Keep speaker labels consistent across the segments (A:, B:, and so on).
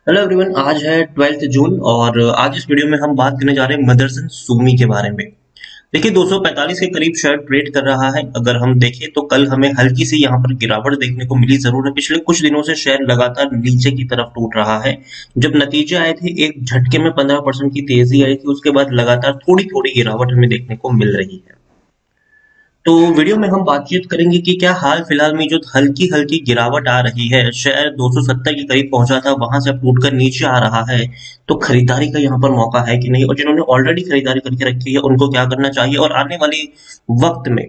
A: Hello everyone. आज है 12 जून और आज इस वीडियो में हम बात करने जा रहे हैं मदरसन सूमी के बारे में। देखिए 245 के करीब शेयर ट्रेड कर रहा है। अगर हम देखें तो कल हमें हल्की सी यहाँ पर गिरावट देखने को मिली जरूर है। पिछले कुछ दिनों से शेयर लगातार नीचे की तरफ टूट रहा है। जब नतीजे आए थे एक झटके में 15% की तेजी आई थी, उसके बाद लगातार थोड़ी थोड़ी गिरावट हमें देखने को मिल रही है। तो वीडियो में हम बातचीत करेंगे कि क्या हाल फिलहाल में जो हल्की हल्की गिरावट आ रही है, शेयर 270 के करीब पहुंचा था, वहां से अब टूटकर नीचे आ रहा है, तो खरीदारी का यहाँ पर मौका है कि नहीं, और जिन्होंने ऑलरेडी खरीदारी करके रखी है उनको क्या करना चाहिए, और आने वाले वक्त में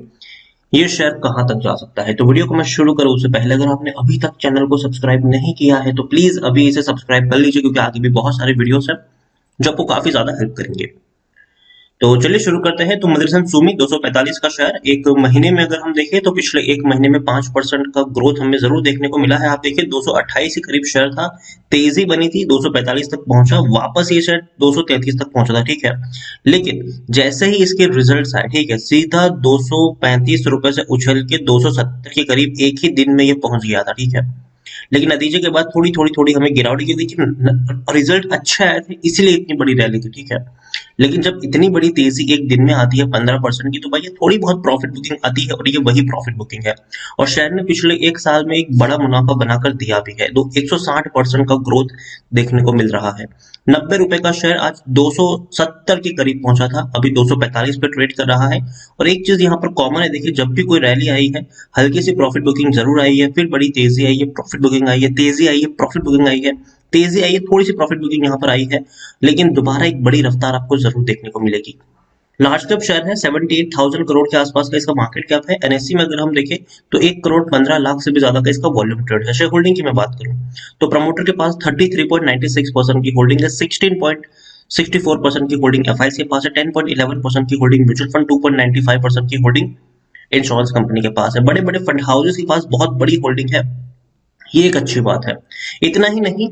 A: ये शेयर कहां तक जा सकता है। तो वीडियो को मैं शुरू करूं उससे पहले अगर आपने अभी तक चैनल को सब्सक्राइब नहीं किया है तो प्लीज अभी इसे सब्सक्राइब कर लीजिए, क्योंकि आगे भी बहुत सारे वीडियोस हैं जो आपको काफी ज्यादा हेल्प करेंगे। तो चलिए शुरू करते हैं। तो मदरसन सूमी 245 का शेयर एक महीने में अगर हम देखें तो पिछले एक महीने में 5% का ग्रोथ हमें जरूर देखने को मिला है। आप देखिए 228 के करीब शेयर था, तेजी बनी थी, 245 तक पहुंचा, वापस ये शेयर 233 तक पहुंचा था, ठीक है। लेकिन जैसे ही इसके रिजल्ट्स आए, ठीक है, सीधा 235 रुपए से उछल के 270 के करीब एक ही दिन में ये पहुंच गया था, ठीक है। लेकिन नतीजे के बाद थोड़ी हमें गिरावट की, लेकिन रिजल्ट अच्छे आए थे इसीलिए इतनी बड़ी रैली थी, ठीक है। लेकिन जब इतनी बड़ी तेजी एक दिन में आती है 15% की, तो भाई ये थोड़ी बहुत प्रॉफिट बुकिंग आती है, और ये वही प्रॉफिट बुकिंग है। और शेयर ने पिछले एक साल में एक बड़ा मुनाफा बनाकर दिया भी है। 160% का ग्रोथ देखने को मिल रहा है। 90 रुपए का शेयर आज 270 के करीब पहुंचा था, अभी 245 पे ट्रेड कर रहा है। और एक चीज यहाँ पर कॉमन है, देखिए जब भी कोई रैली आई है हल्की सी प्रॉफिट बुकिंग जरूर आई है, फिर बड़ी तेजी आई है, प्रॉफिट बुकिंग आई है, तेजी आई है, प्रॉफिट बुकिंग आई है, तेजी आई है, थोड़ी सी प्रॉफिट बुकिंग यहाँ पर आई है, लेकिन दोबारा एक बड़ी रफ्तार आपको जरूर देखने को मिलेगी। लार्ज कैप शेयर है, 78,000 करोड़ के आसपास का इसका मार्केट कैप है। एनएससी में अगर हम देखें तो 1 करोड़ 15 लाख से भी ज्यादा का इसका वॉल्यूम ट्रेड है। शेयर होल्डिंग की मैं बात करूं तो प्रमोटर के पास 33.96% की होल्डिंग है, 16.64% की होल्डिंग एफआईसी के पास है, 10.11% की होल्डिंग म्यूचुअल फंड, 2.95% की होल्डिंग इंश्योरेंस कंपनी के पास है। बड़े बड़े फंड हाउसेस के पास बहुत बड़ी होल्डिंग है, ये एक अच्छी बात है। इतना ही नहीं,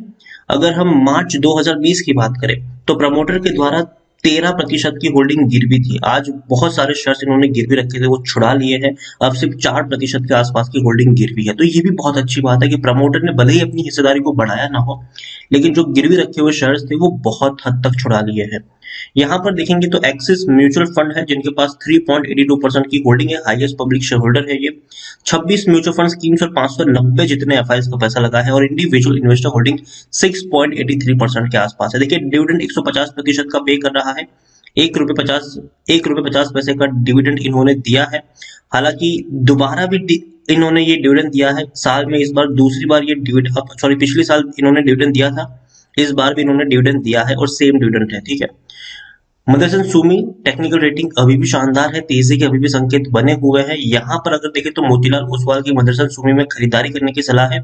A: अगर हम मार्च 2020 की बात करें तो प्रमोटर के द्वारा 13% की होल्डिंग गिरवी थी। आज बहुत सारे शेयर्स इन्होंने गिरवी रखे थे, वो छुड़ा लिए हैं, अब सिर्फ 4% के आसपास की होल्डिंग गिरवी है। तो ये भी बहुत अच्छी बात है कि प्रमोटर ने भले ही अपनी हिस्सेदारी को बढ़ाया ना हो, लेकिन जो गिरवी रखे हुए शेयर्स थे वो बहुत हद तक छुड़ा लिए हैं। यहाँ पर देखेंगे तो एक्सिस म्यूचुअल फंड है जिनके पास 3.82% की होल्डिंग है, हाईएस्ट पब्लिक शेयर होल्डर है ये। 26 म्यूचुअल फंड स्कीम्स और 590 जितने एफआईएस का पैसा लगा है, और इंडिविजुअल इन्वेस्टर होल्डिंग 6.83% के आसपास है। देखिए डिविडेंड 150% का पे कर रहा है, ₹1.50 का डिविडेंड इन्होंने दिया है। हालांकि दोबारा भी इन्होंने ये डिविडेंड दिया है साल में, इस बार दूसरी बार ये डिविडेंड, सॉरी पिछले साल इन्होंने डिविडेंड दिया था, इस बार भी इन्होंने डिविडेंड दिया है और सेम डिविडेंड है, ठीक है। मदरसन सूमी टेक्निकल रेटिंग अभी भी शानदार है, तेजी के अभी भी संकेत बने हुए हैं। यहाँ पर अगर देखें तो मोतीलाल ओसवाल की मदरसन सूमी में खरीदारी करने की सलाह है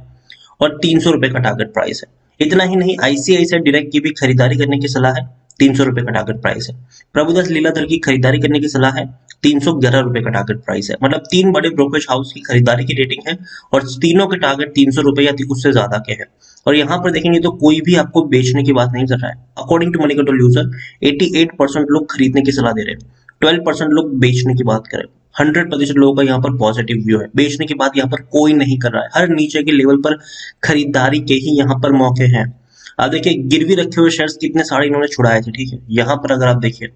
A: और 300 रुपए का टारगेट प्राइस है। इतना ही नहीं, आईसीआईसीआई डायरेक्ट की भी खरीदारी करने की सलाह है, 300 रुपए का टारगेट प्राइस है। प्रभुदास लीलाधर की खरीदारी करने की सलाह है, 311 रुपए का टारगेट प्राइस है। मतलब तीन बड़े ब्रोकरेज हाउस की खरीदारी की रेटिंग है और तीनों के टारगेट 300 रुपए या उससे ज्यादा के हैं। और यहाँ पर देखेंगे तो कोई भी आपको बेचने की बात नहीं कर रहा है। According to Moneycontrol user 88% लोग खरीदने की सलाह दे रहे हैं, 12% लोग बेचने की बात करें, 100% लोगों का यहाँ पर पॉजिटिव व्यू है। बेचने की बात यहाँ पर कोई नहीं कर रहा है, हर नीचे के लेवल पर खरीदारी के ही यहाँ पर मौके हैं। अब देखिए गिरवी रखे हुए शेयर्स कितने सारे इन्होंने छुड़ाए थे, ठीक है। यहाँ पर अगर आप देखिए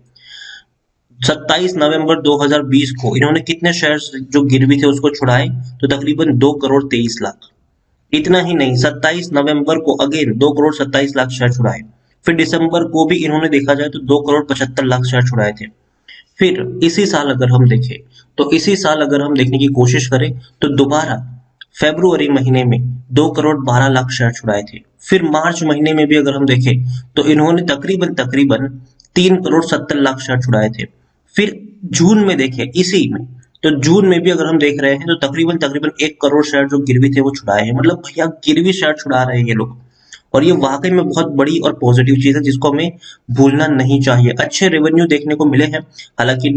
A: 27 नवंबर 2020 को इन्होंने कितने शेयर्स जो गिरवी थे उसको छुड़ाए, तो तकरीबन 2 करोड़ 23 लाख। इतना ही नहीं, 27 नवंबर को अगेन 2 करोड़ 27 लाख शेयर छुड़ाए। फिर दिसंबर को भी इन्होंने देखा जाए तो 2 करोड़ 75 लाख शेयर छुड़ाए थे। फिर इसी साल अगर हम देखें तो इसी साल अगर हम देखने की कोशिश करें तो दोबारा फरवरी महीने में 2 करोड़ 12 लाख शेयर छुड़ाए थे। फिर मार्च महीने में भी अगर हम देखें तो इन्होंने तकरीबन तकरीबन 3 करोड़ 70 लाख शेयर छुड़ाए थे। फिर जून में देखें इसी में, तो जून में भी अगर हम देख रहे हैं तो तकरीबन तकरीबन 1 करोड़ शेयर जो गिरवी थे वो छुड़ाए हैं। मतलब भैया गिरवी शेयर छुड़ा रहे हैं ये लोग, और ये वाकई में बहुत बड़ी और पॉजिटिव चीज है जिसको हमें भूलना नहीं चाहिए। अच्छे रेवेन्यू देखने को मिले हैं, हालांकि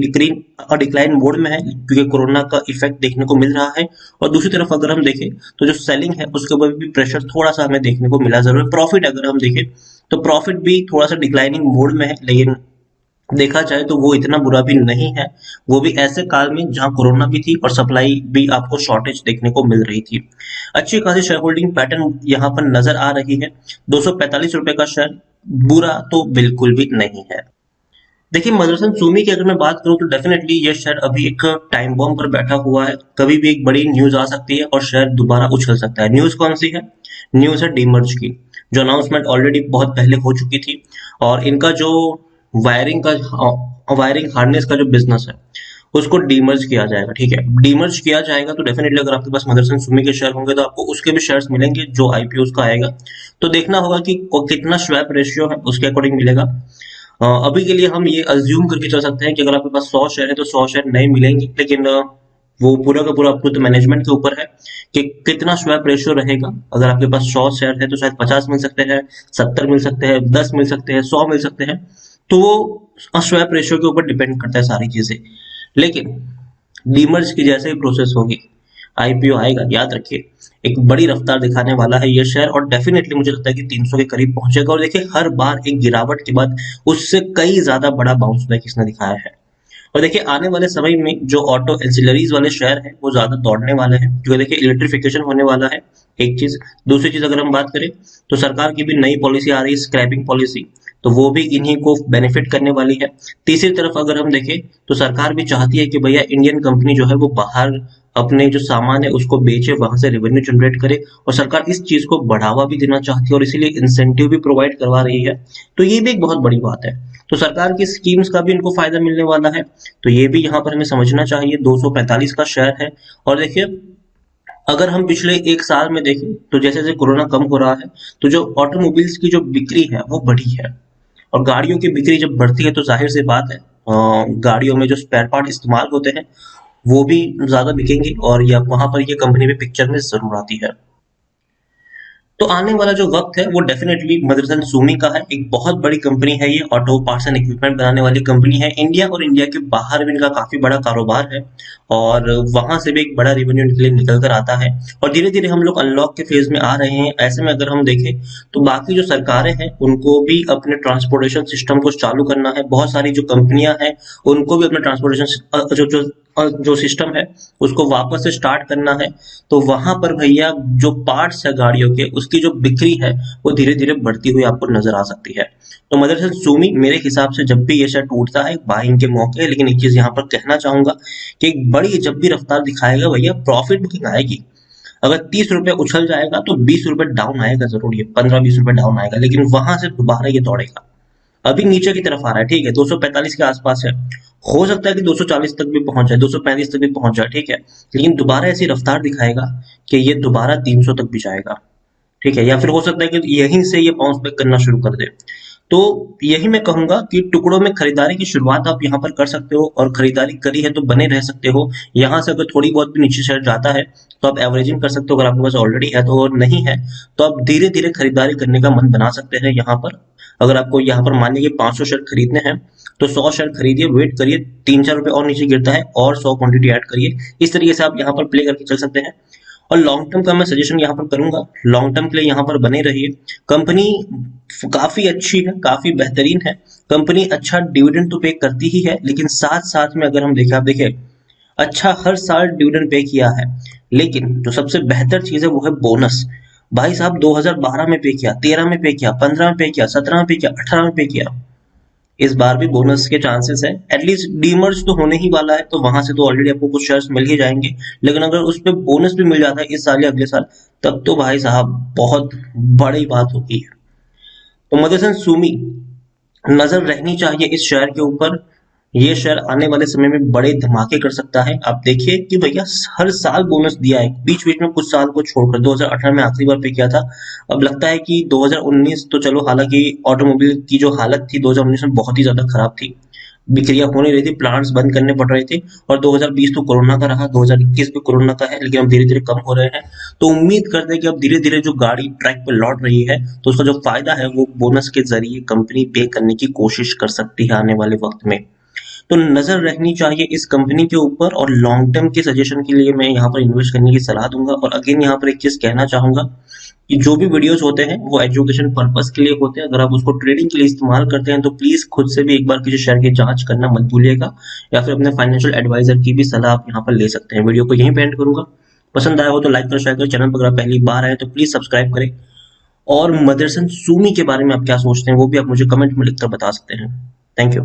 A: डिक्लाइन मोड में है क्योंकि कोरोना का इफेक्ट देखने को मिल रहा है। और दूसरी तरफ अगर हम देखें तो जो सेलिंग है उसके ऊपर भी प्रेशर थोड़ा सा हमें देखने को मिला जरूर। प्रॉफिट अगर हम देखें तो प्रॉफिट भी थोड़ा सा डिक्लाइनिंग मोड में है, लेकिन देखा जाए तो वो इतना बुरा भी नहीं है। वो भी ऐसे काल में जहां कोरोना भी थी और सप्लाई भी आपको शॉर्टेज देखने को मिल रही थी। अच्छी खासी शेयर होल्डिंग पैटर्न यहाँ पर नजर आ रही है। 245 रुपए का शेयर बुरा तो बिल्कुल भी नहीं है। देखिए मदरसन सुमी की अगर मैं बात करूं तो डेफिनेटली ये शेयर अभी एक टाइम बॉम्ब पर बैठा हुआ है। कभी भी एक बड़ी न्यूज आ सकती है और शेयर दोबारा उछल सकता है। न्यूज कौन सी है? न्यूज है डीमर्ज की, जो अनाउंसमेंट ऑलरेडी बहुत पहले हो चुकी थी। और इनका जो वायरिंग का वायरिंग हार्नेस का जो बिजनेस है उसको डीमर्ज किया जाएगा। ठीक है, डीमर्ज किया जाएगा तो डेफिनेटली अगर आपके पास मदरसन सुमी के शेयर होंगे तो आपको उसके भी शेयर्स मिलेंगे जो आईपीओ का आएगा। तो देखना होगा कि कितना स्वैप रेशियो है उसके अकॉर्डिंग मिलेगा। अभी के लिए हम ये अज्यूम करके चल सकते हैं कि अगर आपके पास 100 शेयर है तो 100 शेयर नहीं मिलेंगे, लेकिन वो पूरा का पूरा आपको तो मैनेजमेंट के ऊपर है कि कितना स्वैप रेशियो रहेगा। अगर आपके पास 100 शेयर है तो शायद 50 मिल सकते हैं, 70 मिल सकते हैं, 10 मिल सकते हैं, 100 मिल सकते हैं। तो वो स्वैप रेशियो के ऊपर डिपेंड करता है सारी चीजें। लेकिन डीमर्ज की जैसे ही प्रोसेस होगी, आईपीओ आएगा, याद रखिए एक बड़ी रफ्तार दिखाने वाला है ये शेयर और डेफिनेटली मुझे लगता है कि 300 के करीब पहुंचेगा। और देखिए हर बार एक गिरावट के बाद उससे कई ज्यादा बड़ा बाउंस बैक इसने दिखाया है। और देखिए आने वाले समय में जो ऑटो एंसिलरीज वाले शेयर हैं वो ज्यादा दौड़ने वाले हैं, क्योंकि देखिए इलेक्ट्रिफिकेशन होने वाला है एक चीज। दूसरी चीज अगर हम बात करें तो सरकार की भी नई पॉलिसी आ रही है, स्क्रैपिंग पॉलिसी, तो वो भी इन्हीं को बेनिफिट करने वाली है। तीसरी तरफ अगर हम देखें तो सरकार भी चाहती है कि भैया इंडियन कंपनी जो है वो बाहर अपने जो सामान है उसको बेचे, वहां से रेवेन्यू जनरेट करे। और सरकार इस चीज को बढ़ावा भी देना चाहती है और इसीलिए इंसेंटिव भी प्रोवाइड करवा रही है। तो ये भी एक बहुत बड़ी बात है। तो सरकार की स्कीम्स का भी इनको फायदा मिलने वाला है। तो ये भी यहाँ पर हमें समझना चाहिए। 245 का शेयर है। और देखिए अगर हम पिछले एक साल में देखें तो जैसे जैसे कोरोना कम हो रहा है तो जो ऑटोमोबाइल्स की जो बिक्री है वो बढ़ी है। और गाड़ियों की बिक्री जब बढ़ती है तो जाहिर सी बात है गाड़ियों में जो स्पेयर पार्ट इस्तेमाल होते हैं वो भी ज्यादा बिकेंगे और या वहां पर ये कंपनी भी पिक्चर में जरूर आती है। तो आने वाला जो वक्त है वो डेफिनेटली मदरसन सुमी का है। एक बहुत बड़ी कंपनी है, ये ऑटो पार्ट्स एंड इक्विपमेंट बनाने वाली कंपनी है। इंडिया और इंडिया के बाहर भी इनका काफी बड़ा कारोबार है और वहां से भी एक बड़ा रेवेन्यू इनके लिए निकल कर आता है। और धीरे धीरे हम लोग अनलॉक के फेज में आ रहे हैं। ऐसे में अगर हम देखें तो बाकी जो सरकारें हैं उनको भी अपने ट्रांसपोर्टेशन सिस्टम को चालू करना है। बहुत सारी जो कंपनियां हैं उनको भी अपने ट्रांसपोर्टेशन जो सिस्टम है उसको वापस से स्टार्ट करना है। तो वहां पर भैया जो पार्ट्स है गाड़ियों के उसकी जो बिक्री है वो धीरे धीरे बढ़ती हुई आपको नजर आ सकती है। तो मदरसन सुमी मेरे हिसाब से जब भी ये शेयर टूटता है बाइंग के मौके है। लेकिन एक चीज यहाँ पर कहना चाहूंगा कि एक बड़ी जब भी रफ्तार दिखाएगा भैया प्रॉफिट बुकिंग आएगी। अगर 30 रुपए उछल जाएगा तो 20 रुपए डाउन आएगा जरूर, ये 15-20 रुपए डाउन आएगा, लेकिन वहां से दोबारा ये दौड़ेगा। अभी नीचे की तरफ आ रहा है, ठीक है, 245 के आसपास है। हो सकता है कि 240 तक भी पहुंच जाए, 235 तक भी पहुंच जाए, ठीक है। लेकिन दोबारा ऐसी रफ्तार दिखाएगा कि ये दोबारा 300 तक भी जाएगा, ठीक है। या फिर हो सकता है कि यहीं से ये बाउंस बैक करना शुरू कर दे। तो यही मैं कहूंगा कि टुकड़ों में खरीदारी की शुरुआत आप यहाँ पर कर सकते हो और खरीदारी करी है तो बने रह सकते हो। यहाँ से अगर थोड़ी बहुत भी नीचे शेयर जाता है तो आप एवरेजिंग कर सकते हो। अगर आपके पास ऑलरेडी है तो, और नहीं है तो आप धीरे धीरे खरीदारी करने का मन बना सकते हैं यहाँ पर। अगर आपको यहाँ पर मान लीजिए 500 शेयर खरीदने हैं तो 100 शेयर खरीदिए, वेट करिए 3-4 रुपए और नीचे गिरता है और 100 क्वांटिटी ऐड करिए। इस तरीके से आप यहाँ पर प्ले करके चल सकते हैं। और लॉन्ग टर्म का मैं सजेशन यहाँ पर करूंगा, लॉन्ग टर्म के लिए यहाँ पर बने रहिए। कंपनी काफी अच्छी है, काफी बेहतरीन है। कंपनी अच्छा डिविडेंड तो पे करती ही है, लेकिन साथ साथ में अगर हम देखें, आप देखें अच्छा हर साल डिविडेंड पे किया है। लेकिन जो सबसे बेहतर चीज है वो है बोनस। भाई साहब 2012 में पे किया, 13 में पे किया, 15 में पे किया, 17 में पे किया, 18 में पे किया। इस बार भी बोनस के चांसेस है। एटलीस्ट डीमर्ज तो होने ही वाला है तो वहां से तो ऑलरेडी आपको कुछ शेयर्स मिल ही जाएंगे। लेकिन अगर उस पर बोनस भी मिल जाता है इस साल या अगले साल, तब तो भाई साहब बहुत बड़ी बात होगी। तो मदरसन सुमी नजर रहनी चाहिए इस शेयर के ऊपर। ये शेयर आने वाले समय में बड़े धमाके कर सकता है। आप देखिए कि भैया हर साल बोनस दिया है, बीच बीच में कुछ साल को छोड़कर 2018 में आखिरी बार पे किया था। अब लगता है कि 2019 तो चलो, हालांकि ऑटोमोबाइल की जो हालत थी 2019 में बहुत ही ज्यादा खराब थी, बिक्रियां हो नहीं रही थी, प्लांट्स बंद करने पड़ रहे थे। और 2020 तो कोरोना का रहा, 2021 भी कोरोना का है, लेकिन अब धीरे धीरे कम हो रहे हैं। तो उम्मीद करते हैं कि अब धीरे धीरे जो गाड़ी ट्रैक पर लौट रही है तो उसका जो फायदा है वो बोनस के जरिए कंपनी पे करने की कोशिश कर सकती है आने वाले वक्त में। तो नजर रखनी चाहिए इस कंपनी के ऊपर। और लॉन्ग टर्म के सजेशन के लिए मैं यहाँ पर इन्वेस्ट करने की सलाह दूंगा। और अगेन यहाँ पर एक चीज कहना चाहूंगा ये जो भी वीडियोस होते हैं वो एजुकेशन पर्पस के लिए होते हैं। अगर आप उसको ट्रेडिंग के लिए इस्तेमाल करते हैं तो प्लीज खुद से भी एक बार किसी शेयर की जांच करना मत भूलिएगा, या फिर अपने फाइनेंशियल एडवाइजर की भी सलाह आप यहाँ पर ले सकते हैं। वीडियो को यहीं पे एंड करूंगा। पसंद आया हो तो लाइक कर, शेयर कर। चैनल पर अगर आप पहली बार आए तो प्लीज सब्सक्राइब करें। और मदरसन सुमी के बारे में आप क्या सोचते हैं वो भी आप मुझे कमेंट में लिखकर बता सकते हैं। Thank you.